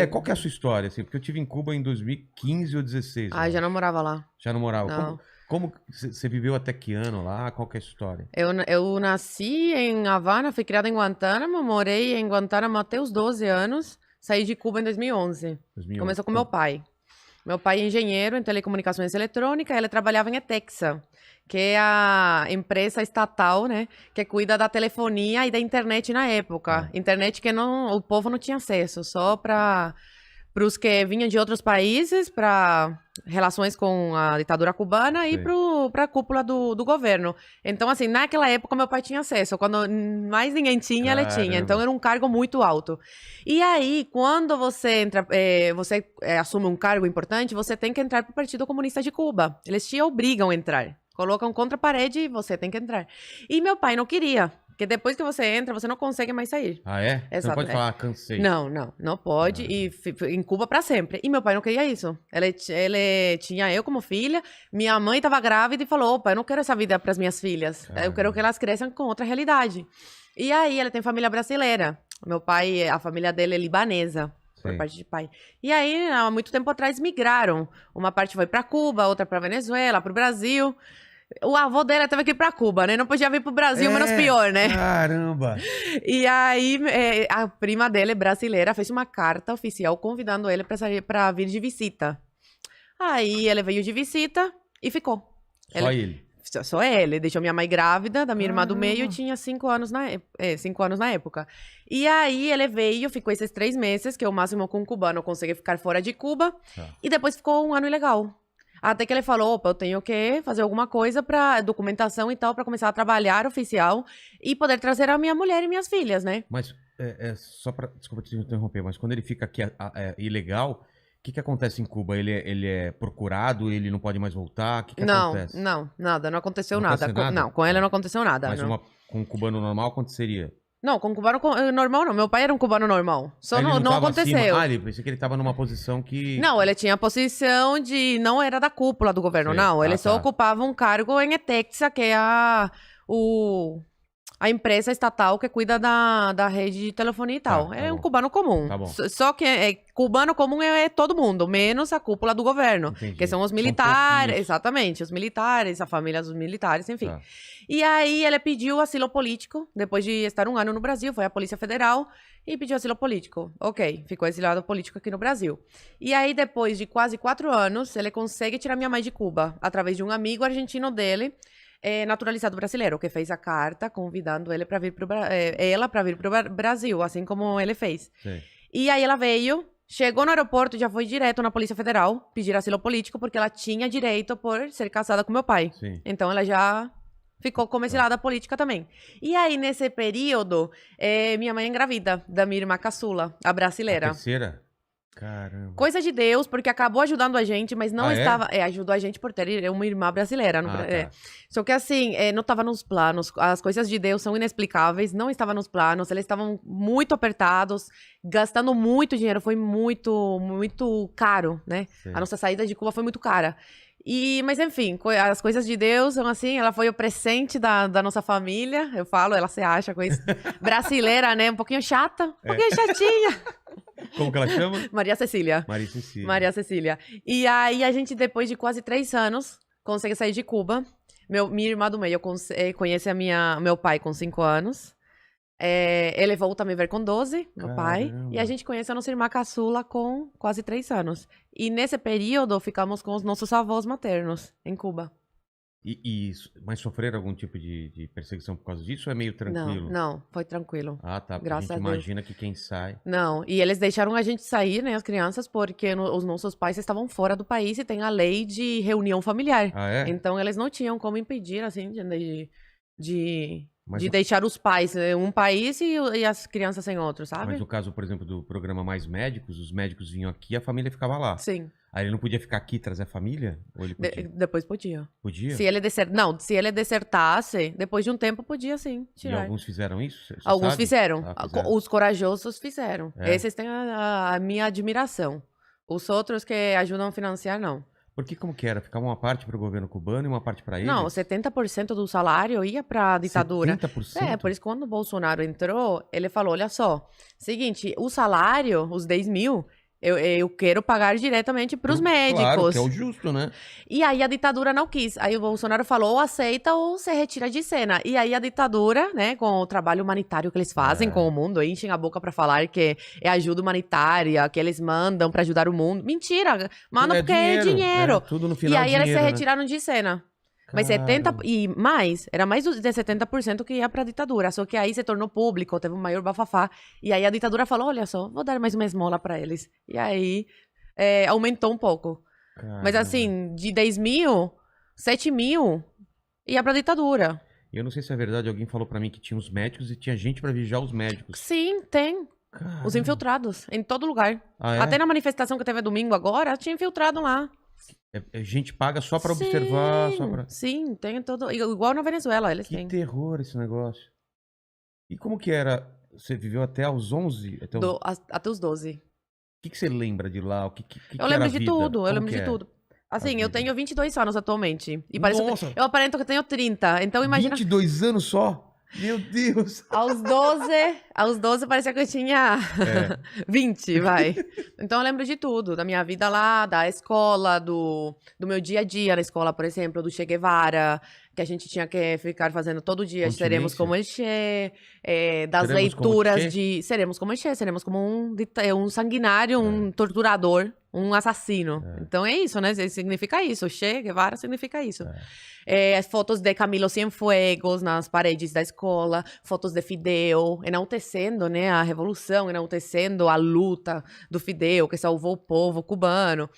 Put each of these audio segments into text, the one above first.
Qual que é a sua história, assim? Porque eu tive em Cuba em 2015 ou 2016. Ah, já não morava lá. Já não morava? Não. Como você viveu até que ano lá? Qual que é a história? Eu nasci em Havana, fui criada em Guantánamo, morei em Guantánamo até os 12 anos, saí de Cuba em 2011. 2011. Começou com meu pai. Meu pai é engenheiro em telecomunicações eletrônicas, ele trabalhava em ETEXA, que é a empresa estatal, né, que cuida da telefonia e da internet na época. Internet que o povo não tinha acesso, só para os que vinham de outros países, para relações com a ditadura cubana e para a cúpula do governo. Então, assim, naquela época meu pai tinha acesso. Quando mais ninguém tinha, ele tinha. Então, era um cargo muito alto. E aí, quando você entra, assume um cargo importante, você tem que entrar para o Partido Comunista de Cuba. Eles te obrigam a entrar. Colocam contra a parede e você tem que entrar. E meu pai não queria. Porque depois que você entra, você não consegue mais sair. Ah, é? Exato, você não pode falar, cansei. Não pode. E em Cuba para sempre. E meu pai não queria isso. Ele tinha eu como filha, minha mãe estava grávida e falou: opa, eu não quero essa vida para as minhas filhas. Eu quero que elas cresçam com outra realidade. E aí, ele tem família brasileira. Meu pai, a família dele é libanesa. Por parte de pai. E aí, há muito tempo atrás, migraram. Uma parte foi para Cuba, outra para Venezuela, para o Brasil. O avô dela teve que ir pra Cuba, né? Não podia vir pro Brasil, menos pior, né? Caramba! E aí, a prima dele, brasileira, fez uma carta oficial convidando ele pra vir de visita. Aí, ele veio de visita e ficou. Só ele. Deixou minha mãe grávida, da minha irmã do meio, e tinha 5 anos na época. E aí, ele veio, ficou esses 3 meses, que é o máximo que um cubano consegue ficar fora de Cuba. E depois ficou 1 ano ilegal. Até que ele falou, opa, eu tenho que fazer alguma coisa pra documentação e tal, pra começar a trabalhar oficial e poder trazer a minha mulher e minhas filhas, né? Mas, só pra... Desculpa te interromper, mas quando ele fica aqui ilegal, o que acontece em Cuba? Ele é procurado, ele não pode mais voltar? O que acontece? Não, nada, não aconteceu nada. Não, com ele não aconteceu nada. Mas não. Com um cubano normal aconteceria? Não, com um cubano normal não. Meu pai era um cubano normal. Só não aconteceu. Ele pensei que ele tava numa posição que... Não, ele tinha a posição de... Não era da cúpula do governo, não. Ele só ocupava um cargo em ETEXA, que é a empresa estatal que cuida da rede de telefonia e tal. É um cubano comum. Tá bom. Só que cubano comum é todo mundo, menos a cúpula do governo. Entendi. Que são os militares. Exatamente, os militares, a família dos militares, enfim. E aí ele pediu asilo político, depois de estar 1 ano no Brasil, foi à Polícia Federal e pediu asilo político. Ok, ficou exilado político aqui no Brasil. E aí, depois de quase 4 anos, ele consegue tirar minha mãe de Cuba, através de um amigo argentino dele, naturalizado brasileiro, que fez a carta convidando ele para vir pro Brasil, assim como ele fez. Sim. E aí ela veio, chegou no aeroporto, já foi direto na Polícia Federal pedir asilo político, porque ela tinha direito por ser casada com meu pai. Sim. Então ela já ficou como exilada política também. E aí, nesse período, minha mãe engravida da minha irmã caçula, a brasileira. A terceira? Caramba. Coisa de Deus, porque acabou ajudando a gente, mas não estava... ajudou a gente por ter uma irmã brasileira. Tá. Só que assim, não estava nos planos. As coisas de Deus são inexplicáveis, não estava nos planos. Eles estavam muito apertados, gastando muito dinheiro. Foi muito, muito caro, né? Sim. A nossa saída de Cuba foi muito cara. Mas enfim, as coisas de Deus são assim, ela foi o presente da nossa família, eu falo, ela se acha com isso, brasileira, né, um pouquinho chata, um pouquinho chatinha. Como que ela chama? Maria Cecília. Maria Cecília. E aí a gente, depois de quase 3 anos, consegue sair de Cuba. Minha irmã do meio conhece meu pai com 5 anos. Ele volta a me ver com 12, meu pai. E a gente conhece a nossa irmã caçula com quase 3 anos. E nesse período, ficamos com os nossos avós maternos, em Cuba. Mas sofreram algum tipo de perseguição por causa disso ou é meio tranquilo? Não, foi tranquilo. Ah, tá. Graças a Deus. Imagina que quem sai... Não, e eles deixaram a gente sair, né, as crianças, porque os nossos pais estavam fora do país e tem a lei de reunião familiar. Ah, é? Então, eles não tinham como impedir, assim, de deixar os pais em um país e as crianças em outro, sabe? Mas no caso, por exemplo, do programa Mais Médicos, os médicos vinham aqui e a família ficava lá. Sim. Aí ele não podia ficar aqui e trazer a família? Ou ele podia? Depois podia. Podia? Se ele desertasse, depois de um tempo podia sim tirar. E alguns fizeram isso? Você alguns sabe? fizeram. Fizeram. Os corajosos fizeram. Esses têm a minha admiração. Os outros que ajudam a financiar, não. Porque como que era? Ficava uma parte para o governo cubano e uma parte para eles? Não, 70% do salário ia para a ditadura. 70%? Por isso que quando o Bolsonaro entrou, ele falou, olha só, seguinte, o salário, os 10 mil, Eu quero pagar diretamente para os médicos. Claro, que é o justo, né? E aí a ditadura não quis. Aí o Bolsonaro falou, ou aceita ou se retira de cena. E aí a ditadura, né, com o trabalho humanitário que eles fazem com o mundo, enchem a boca pra falar que é ajuda humanitária, que eles mandam pra ajudar o mundo. Mentira! Mandam porque é dinheiro. Tudo no final e aí dinheiro, eles se né? retiraram de cena. Mas 70%, e mais, era mais de 70% que ia pra ditadura. Só que aí se tornou público, teve um maior bafafá. E aí a ditadura falou, olha só, vou dar mais uma esmola pra eles. E aí aumentou um pouco. Caramba. Mas assim, de 10 mil, 7 mil ia pra ditadura. Eu não sei se é verdade, alguém falou pra mim que tinha os médicos e tinha gente pra vigiar os médicos. Sim, tem. Caramba. Os infiltrados, em todo lugar. Ah, é? Até na manifestação que teve domingo agora, tinha infiltrado lá. Gente paga só pra observar, só pra... Sim, tem todo... Igual na Venezuela, eles têm. Que terror esse negócio. E como que era? Você viveu até aos 11? Até os 12. O que você lembra de lá? O que eu lembro era a de vida? tudo, eu Como lembro que de é? tudo. Assim, A eu vida. tenho 22 anos atualmente. E Nossa! eu aparento que eu tenho 30. Então imagina... 22 anos só? Meu Deus! Aos 12 parecia que eu tinha 20, vai. Então eu lembro de tudo, da minha vida lá, da escola, do meu dia a dia na escola, por exemplo, do Che Guevara, que a gente tinha que ficar fazendo todo dia, seremos como el Che, das Seremos leituras como Che? de seremos como el Che, seremos como um sanguinário, um torturador, um assassino. Então é isso, né? Significa isso. Che Guevara significa isso. Fotos de Camilo Cienfuegos nas paredes da escola, fotos de Fidel, enaltecendo, né, a revolução, enaltecendo a luta do Fidel, que salvou o povo cubano.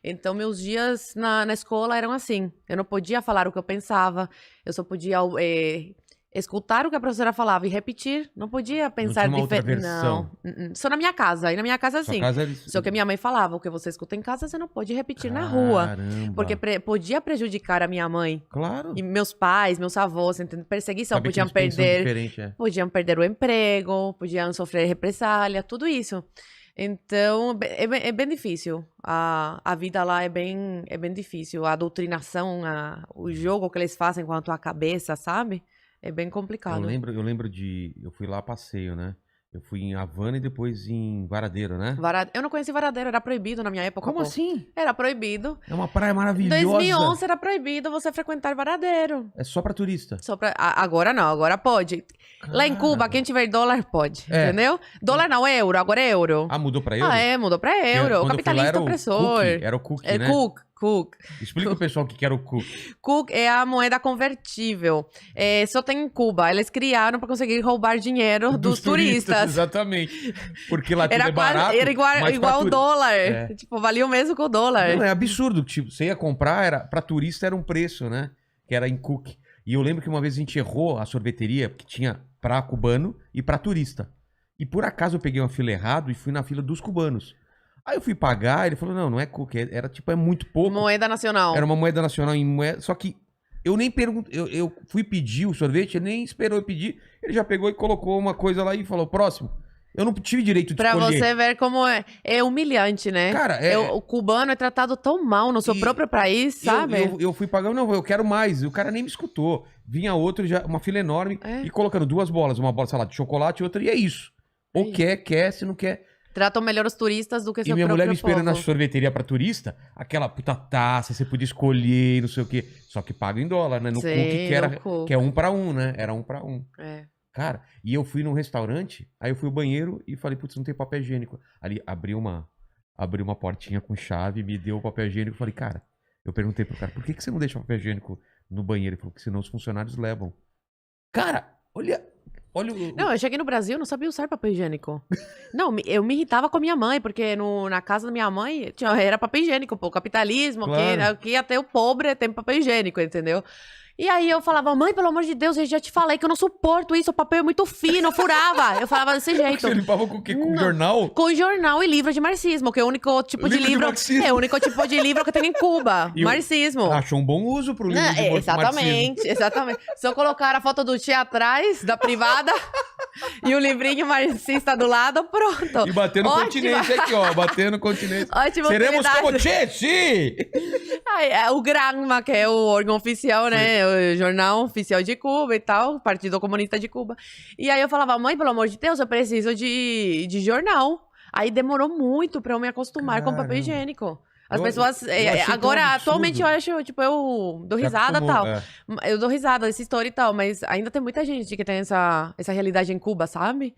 Então, meus dias na escola eram assim. Eu não podia falar o que eu pensava, eu só podia escutar o que a professora falava e repetir. Não podia pensar diferente. Não. Só na minha casa. E na minha casa, sim. Casa Só que a minha mãe falava, o que você escuta em casa, você não pode repetir na rua. Caramba. Porque podia prejudicar a minha mãe. Claro. E meus pais, meus avós, entendeu? Perseguição, Sabe podiam que eles pensam perder. diferente, Podiam perder o emprego, podiam sofrer represália, tudo isso. Então, é bem difícil. A vida lá é bem difícil. A doutrinação, o jogo que eles fazem com a tua cabeça, sabe? É bem complicado. Eu lembro de... Eu fui lá a passeio, né? Eu fui em Havana e depois em Varadeiro, né? Eu não conheci Varadeiro, era proibido na minha época. Como assim? Era proibido. É uma praia maravilhosa. Em 2011 era proibido você frequentar Varadeiro. É só pra turista. Agora não, agora pode. Lá em Cuba, quem tiver dólar pode, entendeu? Dólar não, euro, agora é euro. Ah, mudou pra euro? Mudou pra euro. O capitalista opressor. Era o cookie, né? Cook. Explica pro pessoal o que era o cookie. Cook é a moeda convertível. Só tem em Cuba. Eles criaram pra conseguir roubar dinheiro dos turistas. Exatamente. Porque lá tudo é barato. Era igual o dólar. Tipo, valia o mesmo que o dólar. Não, é absurdo. Tipo, você ia comprar, pra turista era um preço, né? Que era em cookie. E eu lembro que uma vez a gente errou a sorveteria, porque tinha pra cubano e pra turista. E por acaso eu peguei uma fila errado e fui na fila dos cubanos. Aí eu fui pagar, ele falou, não é cookie, era tipo, é muito pouco. Moeda nacional. Era uma moeda nacional em moeda, só que eu nem perguntei, eu fui pedir o sorvete, ele nem esperou eu pedir, ele já pegou e colocou uma coisa lá e falou, próximo. Eu não tive direito de escolher. Pra você ver como é humilhante, né? Cara, o cubano é tratado tão mal no seu próprio país, sabe? Eu fui pagar, não, eu quero mais. O cara nem me escutou. Vinha outro, já, uma fila enorme, e colocando duas bolas. Uma bola, sei lá, de chocolate e outra, e é isso. Ou quer, se não quer... Tratam melhor os turistas do que seu próprio povo. E minha mulher me esperando na sorveteria pra turista, aquela puta taça, você podia escolher, não sei o quê. Só que paga em dólar, né? No cookie, que é 1 para 1, né? Era 1 para 1. Cara, e eu fui num restaurante, aí eu fui ao banheiro e falei, putz, não tem papel higiênico. Ali, abri uma portinha com chave, me deu o papel higiênico. Falei, cara, eu perguntei pro cara, por que você não deixa o papel higiênico no banheiro? Ele falou que senão os funcionários levam. Cara, olha Não, eu cheguei no Brasil, não sabia usar papel higiênico. Não, eu me irritava com a minha mãe, porque na casa da minha mãe era papel higiênico, pô, capitalismo, claro. que até o pobre tem papel higiênico, entendeu? E aí eu falava, mãe, pelo amor de Deus, eu já te falei que eu não suporto isso, o papel é muito fino, eu furava. Eu falava desse jeito. Você limpava com o quê? Com jornal? Com jornal e livro de marxismo, que é o único tipo de livro... É o único tipo de livro que tem em Cuba, marxismo. Achou um bom uso pro livro de exatamente, exatamente. Se eu colocar a foto do Che atrás, da privada, e o livrinho marxista do lado, pronto. E batendo continência aqui, ó, batendo continência. Ótima Seremos como Che, sim! O Granma, que é o órgão oficial, né? O jornal oficial de Cuba e tal, Partido Comunista de Cuba. E aí eu falava, mãe, pelo amor de Deus, eu preciso de jornal. Aí demorou muito pra eu me acostumar com papel higiênico. As pessoas... agora, atualmente, eu acho, tipo, eu dou risada e tal. Eu dou risada dessa história e tal, mas ainda tem muita gente que tem essa realidade em Cuba, sabe?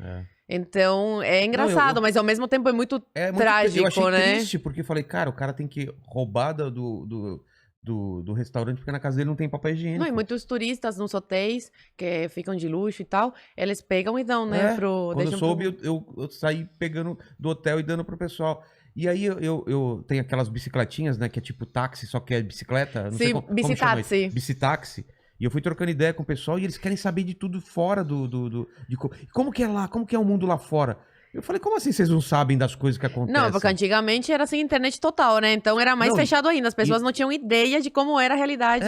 Então, é engraçado, mas ao mesmo tempo é muito trágico, eu achei né? triste, porque eu falei, cara, o cara tem que roubar do restaurante, porque na casa dele não tem papel higiênico. Não, e muitos turistas nos hotéis, que ficam de luxo e tal, eles pegam e dão, né, quando eu soube, eu saí pegando do hotel e dando pro pessoal. E aí eu tenho aquelas bicicletinhas, né? Que é tipo táxi, só que é bicicleta. Não sei como bicitáxi. Bicitáxi. E eu fui trocando ideia com o pessoal e eles querem saber de tudo fora de como que é lá, como que é o mundo lá fora. Eu falei, como assim vocês não sabem das coisas que acontecem? Não, porque antigamente era assim, internet total, né? Então era mais fechado ainda. As pessoas não tinham ideia de como era a realidade.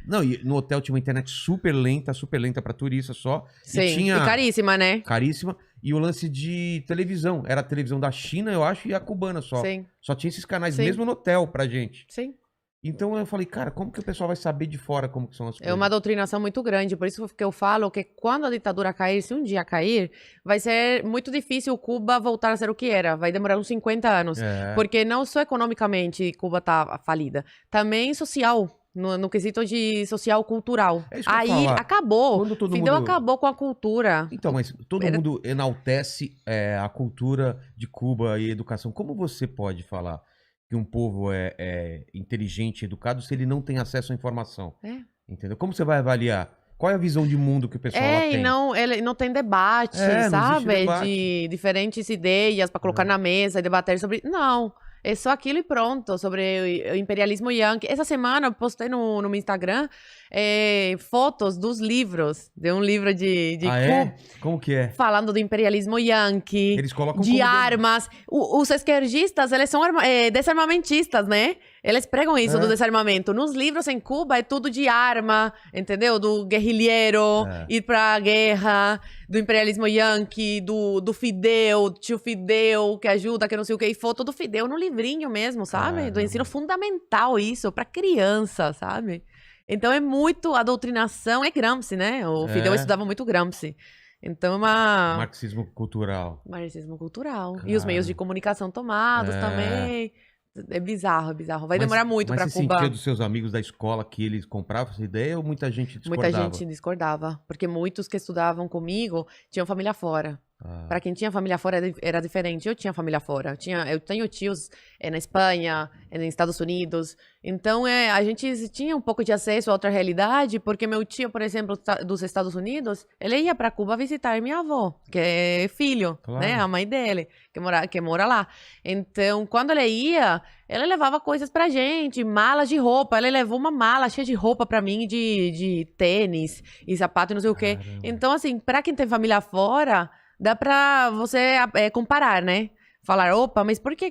Não, e no hotel tinha uma internet super lenta pra turista só. Sim, e caríssima, né? Caríssima. E o lance de televisão. Era a televisão da China, eu acho, e a cubana só. Sim. Só tinha esses canais, mesmo no hotel, pra gente. Sim. Então eu falei, cara, como que o pessoal vai saber de fora como que são as coisas? É uma doutrinação muito grande, por isso que eu falo que quando a ditadura cair, se um dia cair, vai ser muito difícil Cuba voltar a ser o que era, vai demorar uns 50 anos, porque não só economicamente Cuba tá falida, também social, no quesito de social-cultural. Aí acabou, Fidel acabou com a cultura. Então, mas todo mundo enaltece a cultura de Cuba e a educação, como você pode falar que um povo é inteligente, educado, se ele não tem acesso à informação? Entendeu? Como você vai avaliar? Qual é a visão de mundo que o pessoal lá tem? Ele não tem debate, sabe? Debate. De diferentes ideias para colocar na mesa e debater sobre... Não, é só aquilo e pronto, sobre o imperialismo yankee. Essa semana eu postei no meu Instagram fotos dos livros, de um livro de Cuba. Como que é? Falando do imperialismo yankee, eles colocam de armas. Os esquerdistas, eles são desarmamentistas, né? Eles pregam isso do desarmamento. Nos livros em Cuba é tudo de arma, entendeu? Do guerrilheiro, ir pra guerra, do imperialismo yankee, do Fidel, tio Fidel, que ajuda, que não sei o quê. E foto do Fidel no livrinho mesmo, sabe? Do ensino fundamental isso, pra criança, sabe? Então é muito, a doutrinação é Gramsci, né? O Fidel estudava muito Gramsci. Então é uma... Marxismo cultural. Marxismo cultural. E os meios de comunicação tomados também. É bizarro, é bizarro. Vai demorar muito pra Cuba. Mas você sentia dos seus amigos da escola que eles compravam essa ideia ou muita gente discordava? Muita gente discordava. Porque muitos que estudavam comigo tinham família fora. Pra quem tinha família fora era diferente. Eu tinha família fora. Eu tenho tios na Espanha, nos Estados Unidos. Então, a gente tinha um pouco de acesso a outra realidade, porque meu tio, por exemplo, dos Estados Unidos, ele ia pra Cuba visitar minha avó, que é filho, né? A mãe dele, que mora lá. Então, quando ele ia, ele levava coisas pra gente, malas de roupa. Ele levou uma mala cheia de roupa pra mim, de tênis e sapato e não sei o quê. Então, assim, pra quem tem família fora... Dá pra você comparar, né? Falar, opa, mas por que